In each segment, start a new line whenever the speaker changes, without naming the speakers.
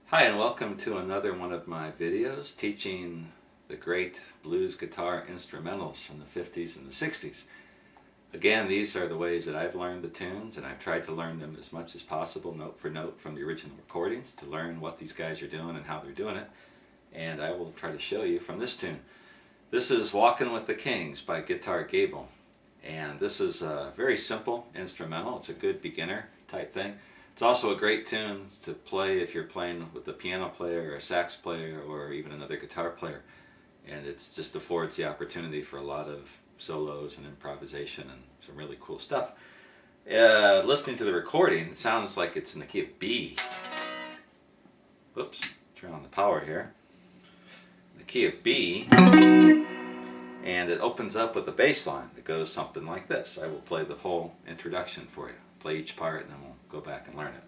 Hi, and welcome to another one of my videos teaching the great blues guitar instrumentals from the 50s and the 60s. Again, these are the ways that I've learned the tunes, and I've tried to learn them as much as possible, note for note, from the original recordings to learn what these guys are doing and how they're doing it. And I will try to show you from this tune. This is Walkin' with the Kings by Guitar Gable. And this is a very simple instrumental. It's a good beginner type thing. It's also a great tune to play if you're playing with a piano player or a sax player or even another guitar player. And it just affords the opportunity for a lot of solos and improvisation and some really cool stuff. Listening to the recording, it sounds like it's in the key of B. Whoops, turn on the power here. The key of B. And it opens up with a bass line that goes something like this. I will play the whole introduction for you. Play each part and then we'll go back and learn it.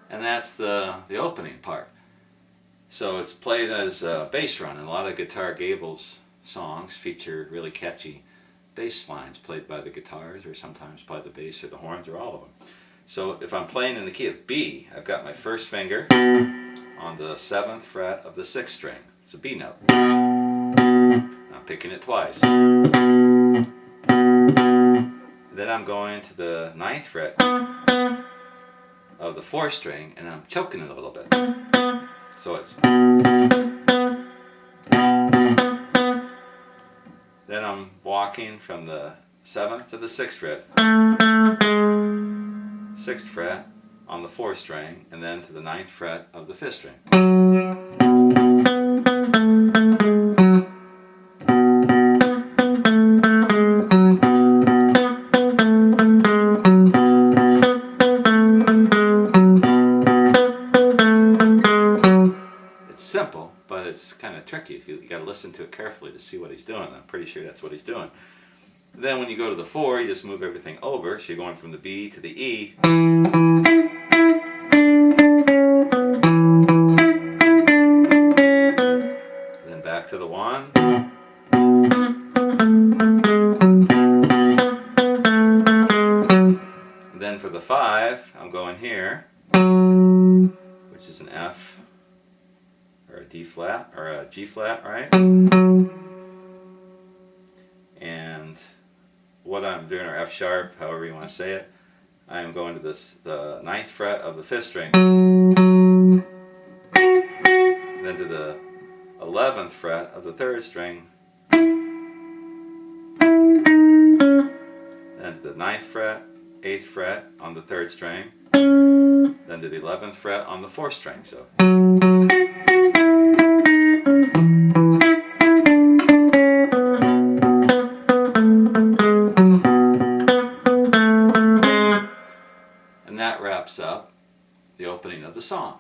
And that's the opening part. So it's played as a bass run, and a lot of Guitar Gable's songs feature really catchy bass lines played by the guitars or sometimes by the bass or the horns or all of them. So if I'm playing in the key of B, I've got my first finger on the 7th fret of the 6th string. It's a B note. I'm picking it twice. Then I'm going to the 9th fret of the 4th string and I'm choking it a little bit. So it's... Then I'm walking from the 7th to the 6th fret, 6th fret on the 4th string, and then to the 9th fret of the 5th string. Simple, but it's kind of tricky. You got to listen to it carefully to see what he's doing. I'm pretty sure that's what he's doing. Then when you go to the 4, you just move everything over, so you're going from the B to the E. Then back to the 1. And then for the 5, I'm going here, which is an F. Or a D flat, or a G flat, right? And what I'm doing, or F sharp, however you want to say it, I am going to the 9th fret of the 5th string, then to the 11th fret of the 3rd string, then to the 9th fret, 8th fret on the 3rd string, then to the 11th fret on the 4th string. So. And that wraps up the opening of the song.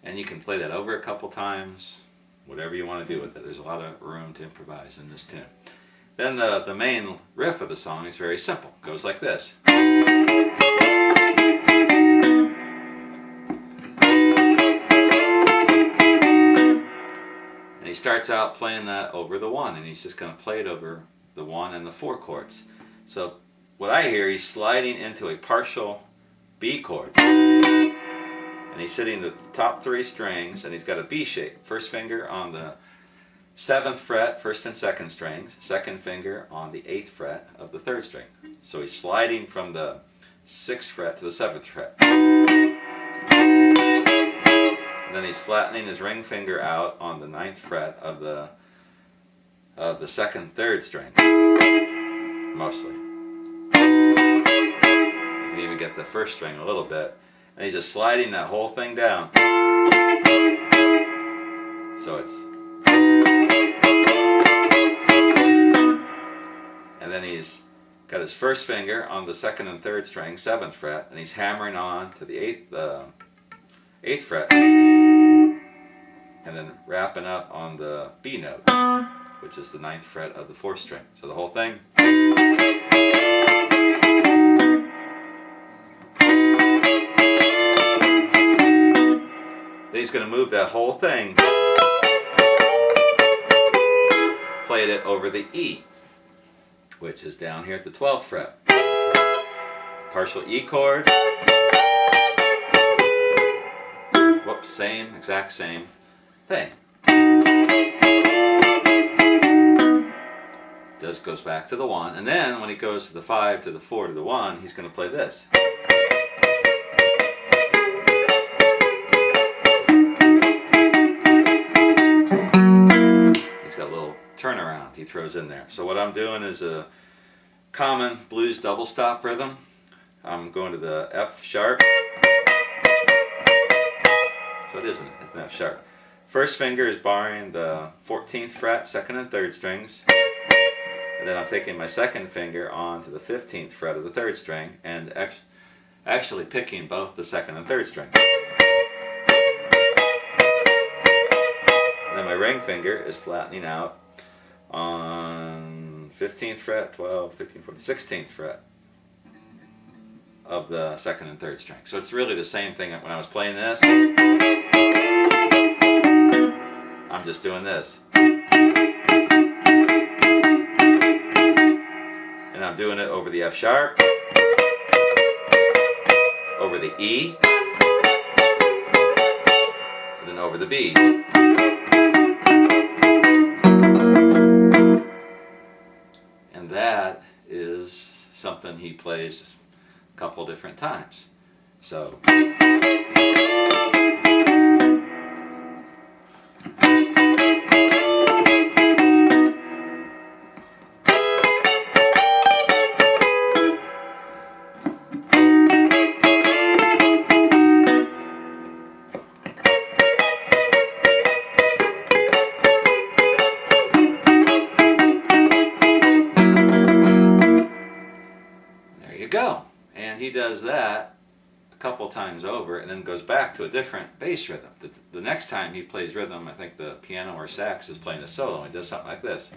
And you can play that over a couple times, whatever you want to do with it. There's a lot of room to improvise in this tune. Then the main riff of the song is very simple. It goes like this. And he starts out playing that over the 1, and he's just going to play it over the 1 and the 4 chords. So what I hear, he's sliding into a partial B chord. And he's hitting the top 3 strings, and he's got a B shape. First finger on the 7th fret, 1st and 2nd strings. Second finger on the 8th fret of the 3rd string. So he's sliding from the 6th fret to the 7th fret. And then he's flattening his ring finger out on the 9th fret of the 2nd, 3rd string. Mostly. You can even get the 1st string a little bit. And he's just sliding that whole thing down. So it's... And then he's got his 1st finger on the 2nd and 3rd string, 7th fret, and he's hammering on to the 8th fret. And then wrapping up on the B note. which is the 9th fret of the 4th string. So the whole thing. Then he's going to move that whole thing, played it over the E, which is down here at the 12th fret. Partial E chord. Whoops, exact same thing. This goes back to the 1, and then when he goes to the 5, to the 4, to the 1, he's going to play this. He's got a little turnaround he throws in there. So what I'm doing is a common blues double stop rhythm. I'm going to the F sharp. So it's an F sharp. First finger is barring the 14th fret, 2nd and 3rd strings. And then I'm taking my 2nd finger onto the 15th fret of the 3rd string and actually picking both the 2nd and 3rd string. And then my ring finger is flattening out on 15th fret, 12, 13, 14, 16th fret of the 2nd and 3rd string. So it's really the same thing when I was playing this. I'm just doing this. And I'm doing it over the F sharp, over the E, and then over the B. And that is something he plays a couple different times. So go. And he does that a couple times over and then goes back to a different bass rhythm. The next time he plays rhythm, I think the piano or sax is playing a solo, and he does something like this.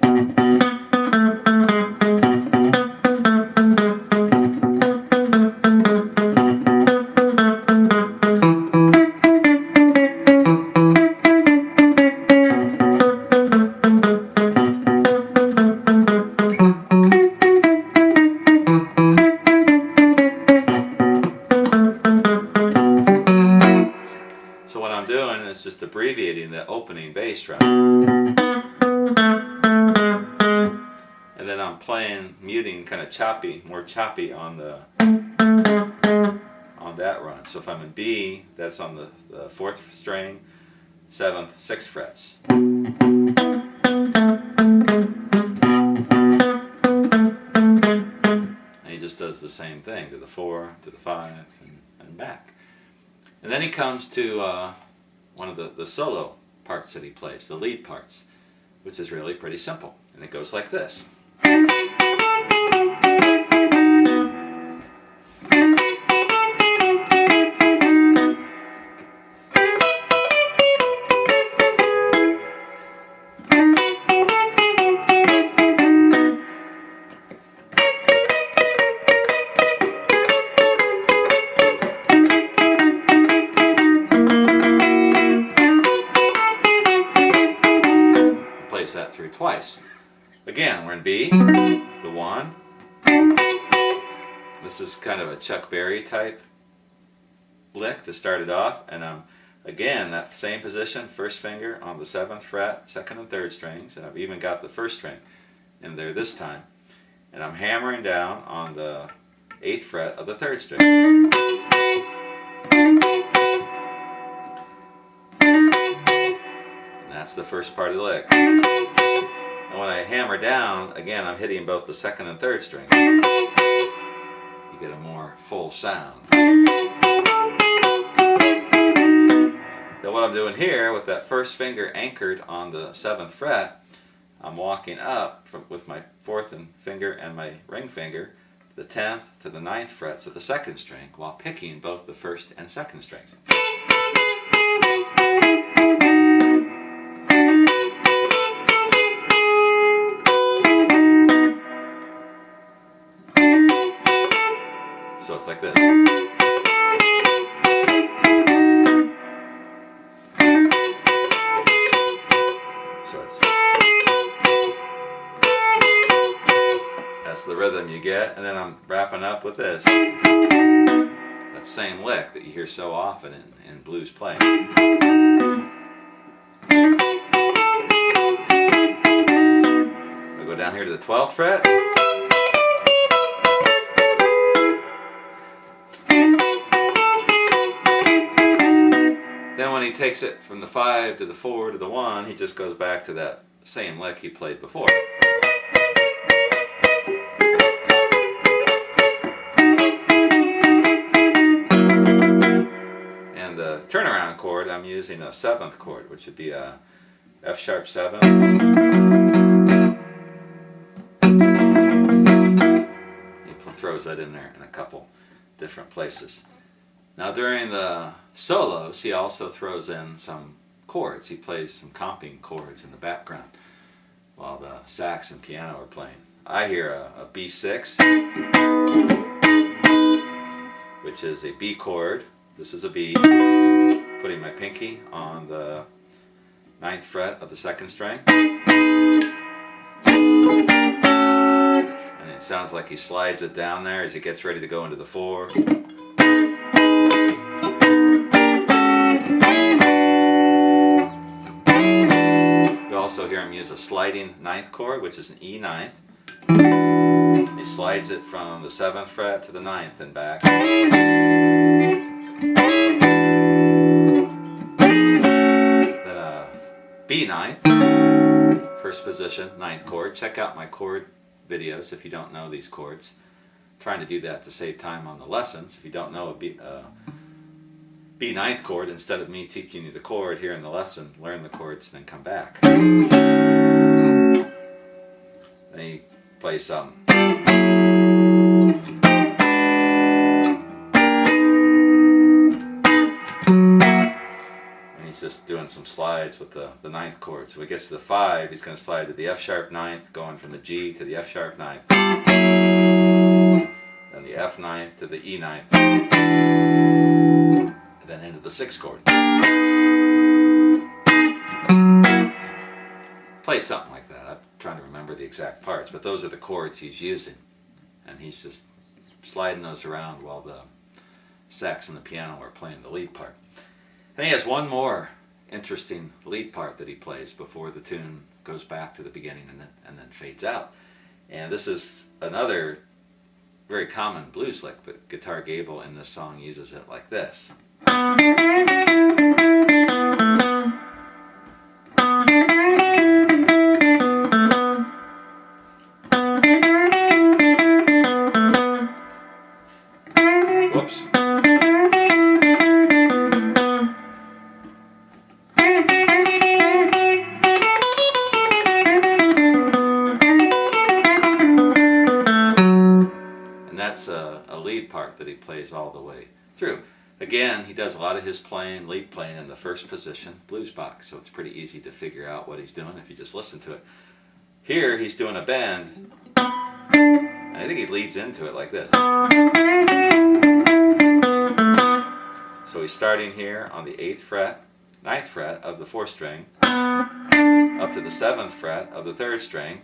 It's just abbreviating the opening bass drum. And then I'm playing, muting, kind of choppy, more choppy on that run. So if I'm in B, that's on the 4th string, 7th, 6th frets. And he just does the same thing to the 4, to the 5, and back. And then he comes to one of the solo parts that he plays, the lead parts, which is really pretty simple. And it goes like this. That through twice. Again, we're in B, the 1. This is kind of a Chuck Berry type lick to start it off, and again, that same position, first finger on the 7th fret, 2nd and 3rd strings, and I've even got the 1st string in there this time, and I'm hammering down on the 8th fret of the 3rd string. That's the first part of the lick. And when I hammer down, again, I'm hitting both the 2nd and 3rd string. You get a more full sound. Then what I'm doing here, with that first finger anchored on the 7th fret, I'm walking up with my 4th finger and my ring finger to the 10th to the 9th frets of the 2nd string, while picking both the 1st and 2nd strings. So it's like this. So that's the rhythm you get, and then I'm wrapping up with this. That same lick that you hear so often in blues playing. We go down here to the 12th fret. Then when he takes it from the 5 to the 4 to the 1, he just goes back to that same lick he played before. And the turnaround chord, I'm using a 7th chord, which would be a F sharp 7. He throws that in there in a couple different places. Now during the solos, he also throws in some chords. He plays some comping chords in the background while the sax and piano are playing. I hear a B6, which is a B chord. This is a B, putting my pinky on the 9th fret of the 2nd string. And it sounds like he slides it down there as he gets ready to go into the 4. You also hear him use a sliding 9th chord, which is an E9. He slides it from the 7th fret to the 9th and back. Then a B9th, first position, 9th chord. Check out my chord videos if you don't know these chords. I'm trying to do that to save time on the lessons. If you don't know a B9th chord, instead of me teaching you the chord here in the lesson, learn the chords, then come back. Then he plays some. And he's just doing some slides with the 9th chord. So when he gets to the 5, he's going to slide to the F sharp 9th, going from the G to the F sharp 9th. Then the F 9th to the E 9th. And then into the 6th chord. Play something like that. I'm trying to remember the exact parts, but those are the chords he's using. And he's just sliding those around while the sax and the piano are playing the lead part. And he has one more interesting lead part that he plays before the tune goes back to the beginning and then fades out. And this is another very common blues lick, but Guitar Gable in this song uses it like this. Whoops. And that's a lead part that he plays all the way through. Again, he does a lot of his lead playing in the first position blues box, so it's pretty easy to figure out what he's doing if you just listen to it. Here he's doing a bend, and I think he leads into it like this. So he's starting here on the 8th fret, 9th fret of the 4th string, up to the 7th fret of the 3rd string.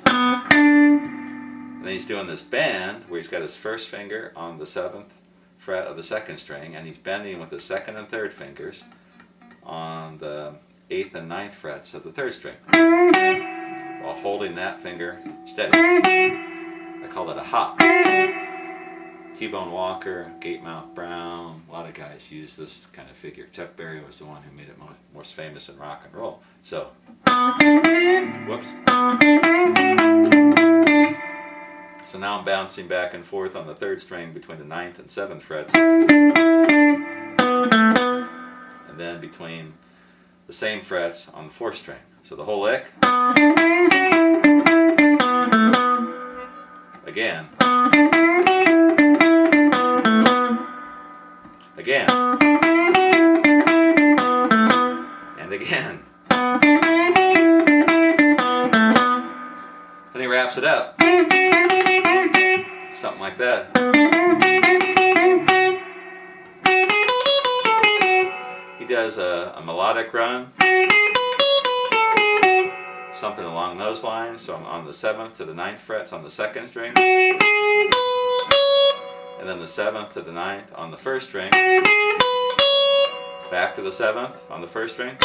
And then he's doing this bend where he's got his first finger on the 7th fret of the 2nd string, and he's bending with the 2nd and 3rd fingers on the 8th and 9th frets of the 3rd string, while holding that finger steady. I call it a hop. T-Bone Walker, Gatemouth Brown, a lot of guys use this kind of figure. Chuck Berry was the one who made it most famous in rock and roll. So, whoops. So now I'm bouncing back and forth on the 3rd string between the 9th and 7th frets. And then between the same frets on the 4th string. So the whole lick. Again. Again. And again. Then he wraps it up. Something like that. He does a melodic run, something along those lines. So I'm on the 7th to the 9th frets on the 2nd string, and then the 7th to the 9th on the 1st string, back to the 7th on the 1st string,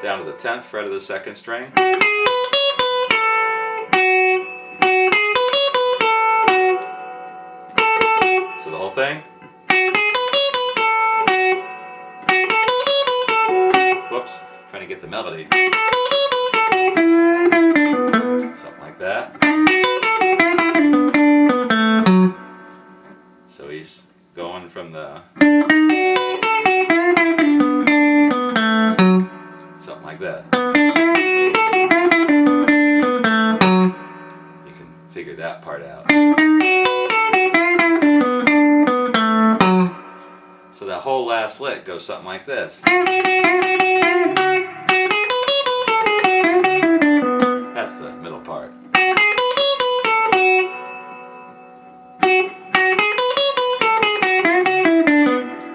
down to the 10th fret of the 2nd string, so the whole thing. Whoops, trying to get the melody. Something like that. So he's going from the... something like that. You can figure that part out. So that whole last lick goes something like this. That's the middle part.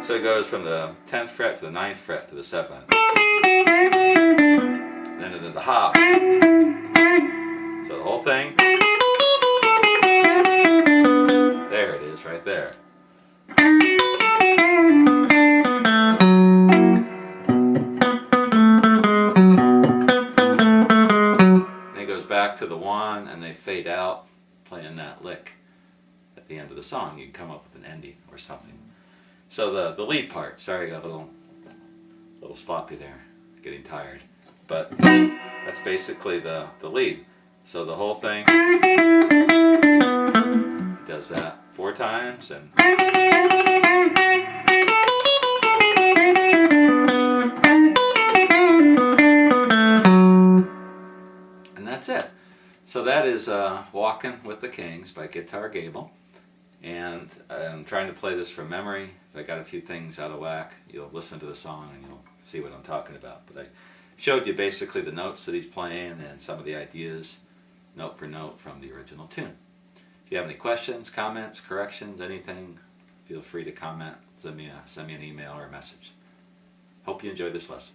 So it goes from the 10th fret to the 9th fret to the 7th. Then into the hop. So the whole thing. There it is, right there. Back to the 1 and they fade out playing that lick at the end of the song. You can come up with an ending or something. So the lead part, sorry I got a little sloppy there, getting tired, but that's basically the lead. So the whole thing, does that 4 times and that's it. So that is Walkin' with the Kings by Guitar Gable. And I'm trying to play this from memory. If I got a few things out of whack, you'll listen to the song and you'll see what I'm talking about. But I showed you basically the notes that he's playing and some of the ideas, note for note, from the original tune. If you have any questions, comments, corrections, anything, feel free to comment. Send me an email or a message. Hope you enjoyed this lesson.